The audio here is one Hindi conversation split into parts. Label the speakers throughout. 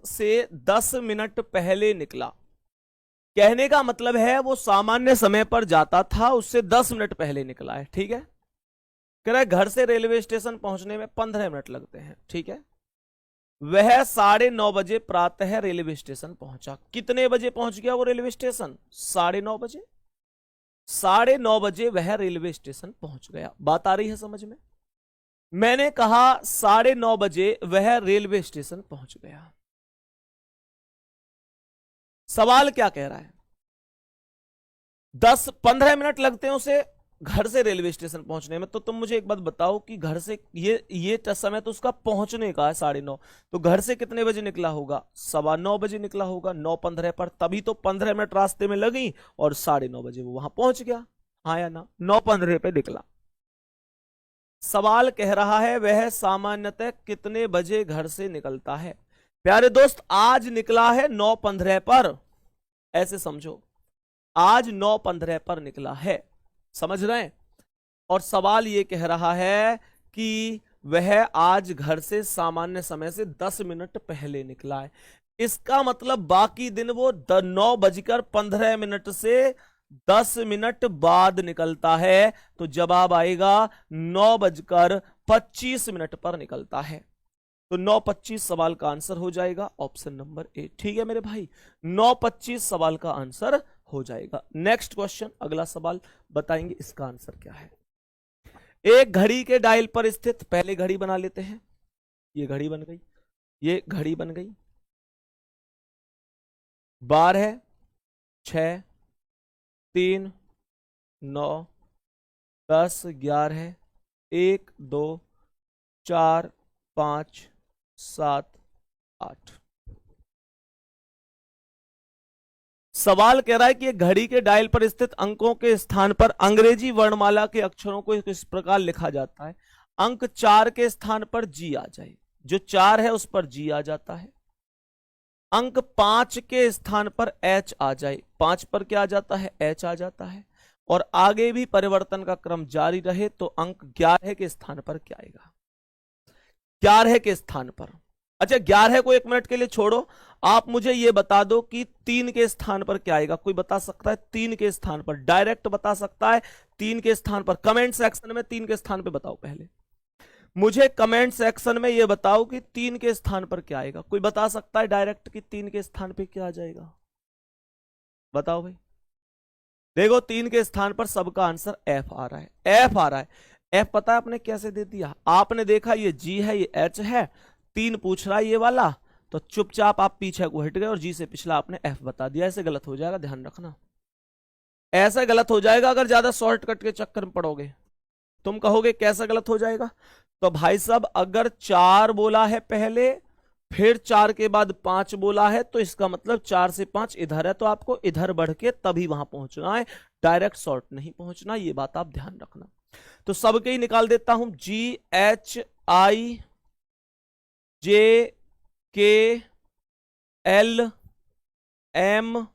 Speaker 1: से 10 मिनट पहले निकला। कहने का मतलब है वो सामान्य समय पर जाता था, उससे 10 मिनट पहले निकला है। ठीक है, कह रहा है घर से रेलवे स्टेशन पहुंचने में 15 मिनट लगते हैं। ठीक है, वह 9:30 बजे प्रातः रेलवे स्टेशन पहुंचा। कितने बजे पहुंच गया वो रेलवे स्टेशन? 9:30 बजे। 9:30 बजे वह रेलवे स्टेशन पहुंच गया। बात आ रही है समझ में? मैंने कहा 9:30 बजे वह रेलवे स्टेशन पहुंच गया। सवाल क्या कह रहा है? 10-15 मिनट लगते हैं उसे घर से रेलवे स्टेशन पहुंचने में। तो तुम मुझे एक बात बताओ कि घर से ये समय तो उसका पहुंचने का है 9:30, तो घर से कितने बजे निकला होगा? 9:15 बजे निकला होगा, 9:15 पर। तभी तो 15 मिनट रास्ते में लगी और 9:30 बजे वो वहां पहुंच गया। हाँ या ना? 9:15 पे निकला। सवाल कह रहा है वह सामान्यतः कितने बजे घर से निकलता है। प्यारे दोस्त, आज निकला है 9:15 पर, ऐसे समझो, आज 9:15 पर निकला है। समझ रहे हैं? और सवाल यह कह रहा है कि वह आज घर से सामान्य समय से 10 मिनट पहले निकला है। इसका मतलब बाकी दिन वो 9:15 से 10 मिनट बाद निकलता है। तो जवाब आएगा 9:25 पर निकलता है। तो 9:25 सवाल का आंसर हो जाएगा ऑप्शन नंबर ए। ठीक है मेरे भाई, 9:25 सवाल का आंसर हो जाएगा। नेक्स्ट क्वेश्चन, अगला सवाल बताएंगे इसका आंसर क्या है। एक घड़ी के डायल पर स्थित, पहले घड़ी बना लेते हैं। ये घड़ी बन गई, ये घड़ी बन गई। बार है 6, 3, 9, 10, 11, 1, 2, 4, 5, 7, 8। सवाल कह रहा है कि घड़ी के डायल पर स्थित अंकों के स्थान पर अंग्रेजी वर्णमाला के अक्षरों को इस प्रकार लिखा जाता है। अंक 4 के स्थान पर जी आ जाए, जो 4 है उस पर जी आ जाता है। अंक 5 के स्थान पर एच आ जाए, 5 पर क्या आ जाता है? एच आ जाता है। और आगे भी परिवर्तन का क्रम जारी रहे तो अंक 11 के स्थान पर क्या आएगा? 11 के स्थान पर, अच्छा 11 को 1 मिनट के लिए छोड़ो, आप मुझे यह बता दो कि 3 के स्थान पर क्या आएगा? कोई बता सकता है? 3 के स्थान पर, डायरेक्ट बता सकता है 3 के स्थान पर? कमेंट सेक्शन में 3 के स्थान पे बताओ। पहले मुझे कमेंट सेक्शन में यह बताओ कि 3 के स्थान पर क्या आएगा। कोई बता सकता है डायरेक्ट कि 3 के स्थान पे क्या आ जाएगा? बताओ भाई। देखो 3 के स्थान पर सबका आंसर एफ आ रहा है, एफ आ रहा है। एफ पता है आपने कैसे दे दिया? आपने देखा ये जी है, ये एच है, 3 पूछ रहा है ये वाला, तो चुपचाप आप पीछे को हट गए और जी से पिछला आपने एफ बता दिया। ऐसे गलत हो जाएगा, ध्यान रखना। ऐसा गलत हो जाएगा अगर ज्यादा शॉर्टकट के चक्कर में पड़ोगे। तुम कहोगे कैसा गलत हो जाएगा? तो भाई साहब, अगर 4 बोला है पहले, फिर 4 के बाद 5 बोला है, तो इसका मतलब 4 से 5 इधर है, तो आपको इधर बढ़ के तभी वहां पहुंचना है, डायरेक्ट शॉर्ट नहीं पहुंचना। ये बात आप ध्यान रखना। तो सबके ही निकाल देता हूं। जी H I J K L M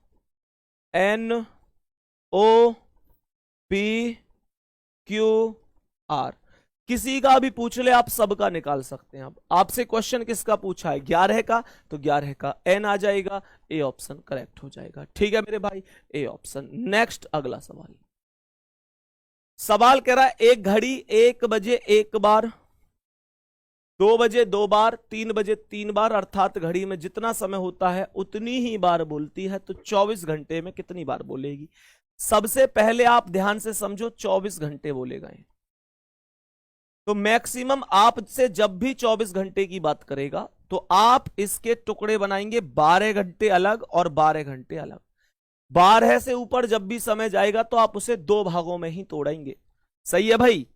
Speaker 1: N O P Q R. किसी का भी पूछ ले आप सबका निकाल सकते हैं। अब आपसे क्वेश्चन किसका पूछा है? 11 का, तो 11 का एन आ जाएगा, ए ऑप्शन करेक्ट हो जाएगा। ठीक है मेरे भाई, ए ऑप्शन। नेक्स्ट अगला सवाल। सवाल कह रहा है एक घड़ी 1 बजे 1 बार, 2 बजे 2 बार, 3 बजे 3 बार, अर्थात घड़ी में जितना समय होता है उतनी ही बार बोलती है, तो 24 घंटे में कितनी बार बोलेगी? सबसे पहले आप ध्यान से समझो, 24 घंटे बोलेगा। तो मैक्सिमम आपसे जब भी 24 घंटे की बात करेगा तो आप इसके टुकड़े बनाएंगे, 12 घंटे अलग और 12 घंटे अलग। 12 से ऊपर जब भी समय जाएगा तो आप उसे 2 भागों में ही तोड़ेंगे। सही है भाई?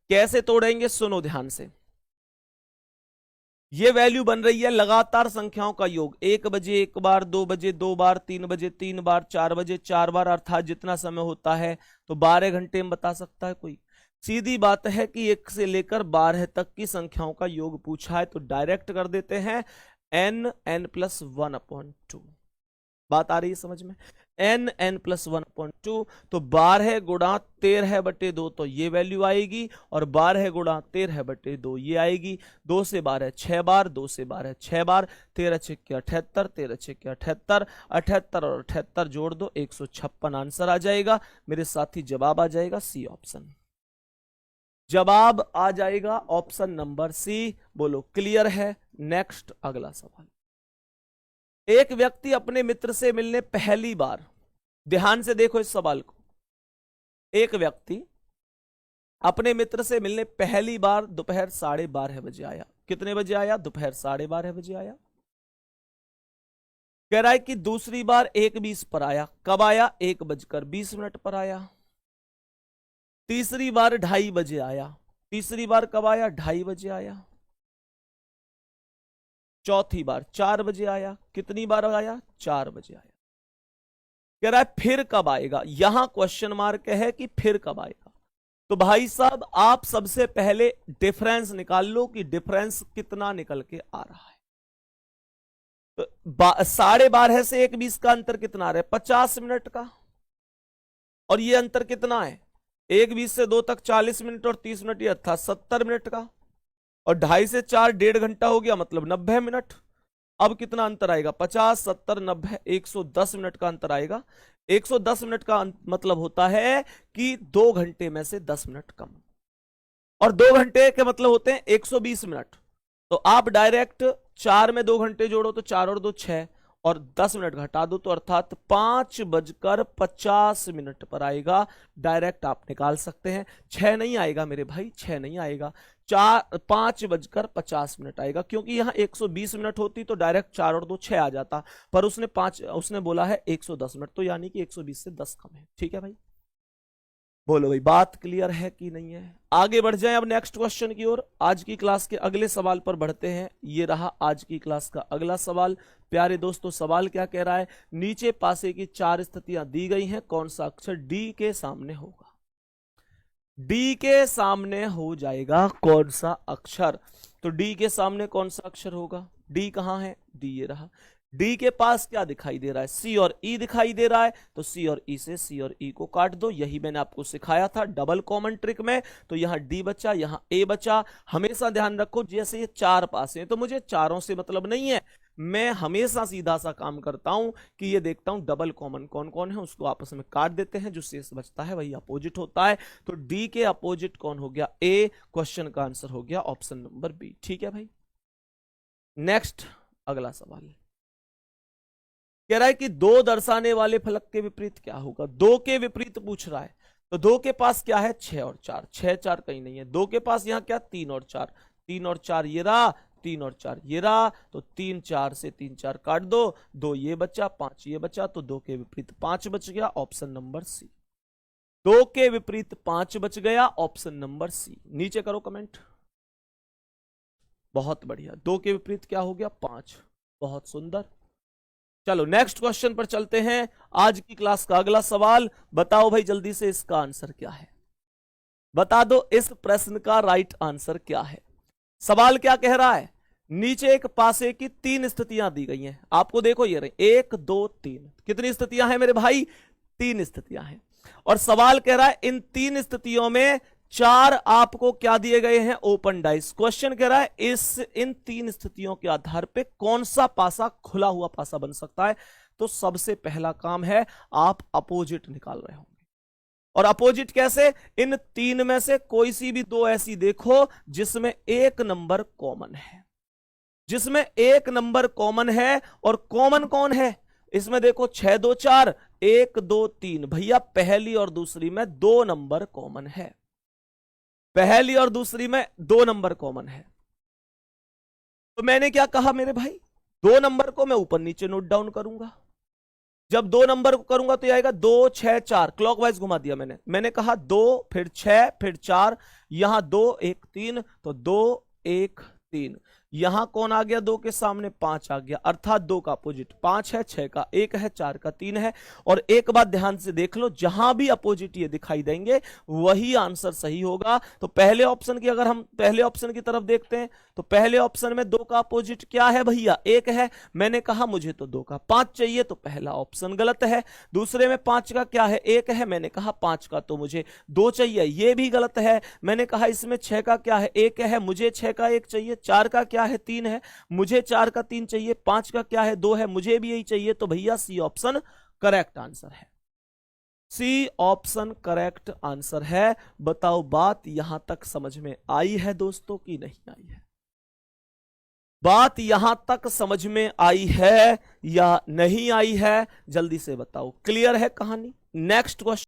Speaker 1: कैसे तोड़ेंगे सुनो ध्यान से। ये वैल्यू बन रही है लगातार संख्याओं का योग। 1 बजे 1 बार, 2 बजे 2 बार, 3 बजे 3 बार, 4 बजे 4 बार, अर्थात जितना समय होता है तो 12 घंटे में बता सकता है कोई? सीधी बात है कि 1 से लेकर 12 तक की संख्याओं का योग पूछा है, तो डायरेक्ट कर देते हैं n+1/2। बात आ रही है समझ में? n+1/2, तो 12 गुणा 13/2 तो ये वैल्यू आएगी, और 12 गुणा 13/2 ये आएगी। 2 से 12 6 बार, 2 से 12 6 बार, 13 छक्के 78, 13 छक्के 78, 78 और 78 जोड़ दो 156 आंसर आ जाएगा मेरे साथी। जवाब आ जाएगा सी ऑप्शन। जवाब आ जाएगा ऑप्शन नंबर सी। बोलो क्लियर है। नेक्स्ट अगला सवाल। एक व्यक्ति अपने मित्र से मिलने पहली बार, ध्यान से देखो इस सवाल को, एक व्यक्ति अपने मित्र से मिलने पहली बार दोपहर 12:30 बजे आया। कितने बजे आया? दोपहर 12:30 बजे आया। कह रहा है कि दूसरी बार 1:20 पर आया। कब आया? 1:20 पर आया। तीसरी बार 2:30 बजे आया। तीसरी बार कब आया? 2:30 बजे आया। चौथी बार 4 बजे आया। कितनी बार आया? 4 बजे आया। कह रहा है फिर कब आएगा? यहां क्वेश्चन मार्क है कि फिर कब आएगा। तो भाई साहब आप सबसे पहले डिफरेंस निकाल लो कि डिफरेंस कितना निकल के आ रहा है। तो 12:30 से 1:20 का अंतर कितना आ रहा है? 50 मिनट का। और ये अंतर कितना है? 1:20 से 2 तक 40 मिनट और 30 मिनट, ये था 70 मिनट का। और 2:30 से 4 1.5 घंटा हो गया, मतलब 90 मिनट। अब कितना अंतर आएगा? 50, 70, 90, 110 मिनट का अंतर आएगा। 110 मिनट का मतलब होता है कि 2 घंटे में से 10 मिनट कम। और 2 घंटे के मतलब होते हैं 120 मिनट। तो आप डायरेक्ट 4 में 2 घंटे जोड़ो तो 4 और 2 6, और 10 मिनट घटा दो तो अर्थात 5:50 पर आएगा। डायरेक्ट आप निकाल सकते हैं। 6 नहीं आएगा मेरे भाई, 6 नहीं आएगा, 5:50 आएगा, क्योंकि यहां 120 मिनट होती तो डायरेक्ट 4 और 2 6 आ जाता, पर उसने बोला है 110 मिनट, तो यानी कि 120 से 10 कम है। ठीक है भाई, बोलो भाई बात क्लियर है कि नहीं है? आगे बढ़ जाएं अब नेक्स्ट क्वेश्चन की ओर। आज की क्लास के अगले सवाल पर बढ़ते हैं। ये रहा आज की क्लास का अगला सवाल। प्यारे दोस्तों सवाल क्या कह रहा है? नीचे पासे की 4 स्थितियां दी गई हैं, कौन सा अक्षर डी के सामने होगा? डी के सामने हो जाएगा कौन सा अक्षर? तो डी के सामने कौन सा अक्षर होगा? डी कहां है? डी ये रहा। डी के पास क्या दिखाई दे रहा है? सी और ई दिखाई दे रहा है। तो सी और ई से सी और ई को काट दो, यही मैंने आपको सिखाया था डबल कॉमन ट्रिक में। तो यहां डी बचा, यहां ए बचा। हमेशा ध्यान रखो जैसे ये 4 पासे हैं तो मुझे चारों से मतलब नहीं है, मैं हमेशा सीधा सा काम करता हूं कि ये देखता हूं डबल कॉमन कौन कौन है, उसको आपस में काट देते हैं, जो शेष बचता है वही अपोजिट होता है। तो डी के अपोजिट कौन हो गया? ए। क्वेश्चन का आंसर हो गया ऑप्शन नंबर बी। ठीक है भाई, नेक्स्ट अगला सवाल कह रहा है कि 2 दर्शाने वाले फलक के विपरीत क्या होगा? 2 के विपरीत पूछ रहा है। तो 2 के पास क्या है? 6 और 4। 6 4 कहीं नहीं है। 2 के पास यहां क्या? 3 और 4। 3 और 4 ये रहा, 3 और 4 ये रहा। तो 3 4 से 3 4 काट दो, 2 ये बचा, 5 ये बचा। तो 2 के विपरीत 5 बच गया, ऑप्शन नंबर सी। 2 के विपरीत 5 बच गया, ऑप्शन नंबर सी। नीचे करो कमेंट। बहुत बढ़िया, 2 के विपरीत क्या हो गया? 5। बहुत सुंदर। चलो नेक्स्ट क्वेश्चन पर चलते हैं। आज की क्लास का अगला सवाल। बताओ भाई जल्दी से इसका आंसर क्या है? बता दो इस प्रश्न का राइट आंसर क्या है। सवाल क्या कह रहा है? नीचे एक पासे की 3 स्थितियां दी गई हैं। आपको देखो ये रही 1 2 3। कितनी स्थितियां हैं मेरे भाई? 3 स्थितियां हैं। और सवाल कह रहा है इन 3 स्थितियों में 4 आपको क्या दिए गए हैं? Open dice. क्वेश्चन कह रहा है इन 3 स्थितियों के आधार पे कौन सा पासा खुला हुआ पासा बन सकता है? तो सबसे पहला काम है आप अपोजिट निकाल रहे होंगे। और अपोजिट कैसे? इन 3 में से कोई सी भी 2 ऐसी देखो जिसमें 1 नंबर कॉमन है, जिसमें 1 नंबर कॉमन है। और कॉमन कौन है इसमें? देखो 6 2 4, 1 2 3। भैया पहली और दूसरी में 2 नंबर कॉमन है। पहली और दूसरी में 2 नंबर कॉमन है। तो मैंने क्या कहा मेरे भाई? 2 नंबर को मैं ऊपर नीचे नोट डाउन करूंगा। जब 2 नंबर को करूंगा तो ये आएगा 2 6 4। क्लॉकवाइज घुमा दिया मैंने कहा 2 फिर 6 फिर 4, यहां 2 1 3, तो 2 1 3। यहां कौन आ गया, 2 के सामने 5 आ गया, अर्थात 2 का अपोजिट 5 है, 6 का 1 है, 4 का 3 है। और एक बात ध्यान से देख लो, जहां भी अपोजिट ये दिखाई देंगे वही आंसर सही होगा। तो पहले ऑप्शन की अगर हम पहले ऑप्शन की तरफ देखते हैं तो पहले ऑप्शन में 2 का अपोजिट क्या है भैया, 1 है। मैंने कहा मुझे तो 2 का 5 चाहिए, तो पहला ऑप्शन गलत है। दूसरे में 5 का क्या है, 1 है। मैंने कहा 5 का तो मुझे 2 चाहिए, ये भी गलत है। मैंने कहा इसमें 6 का क्या है, 1 है, मुझे 6 का 1 चाहिए। 4 का क्या है, 3 है, मुझे 4 का 3 चाहिए। 5 का क्या है, 2 है, मुझे भी यही चाहिए। तो भैया सी ऑप्शन करेक्ट आंसर है, सी ऑप्शन करेक्ट आंसर है। बताओ बात यहां तक समझ में आई है दोस्तों कि नहीं आई है? बात यहां तक समझ में आई है या नहीं आई है, जल्दी से बताओ। क्लियर है कहानी? Next question.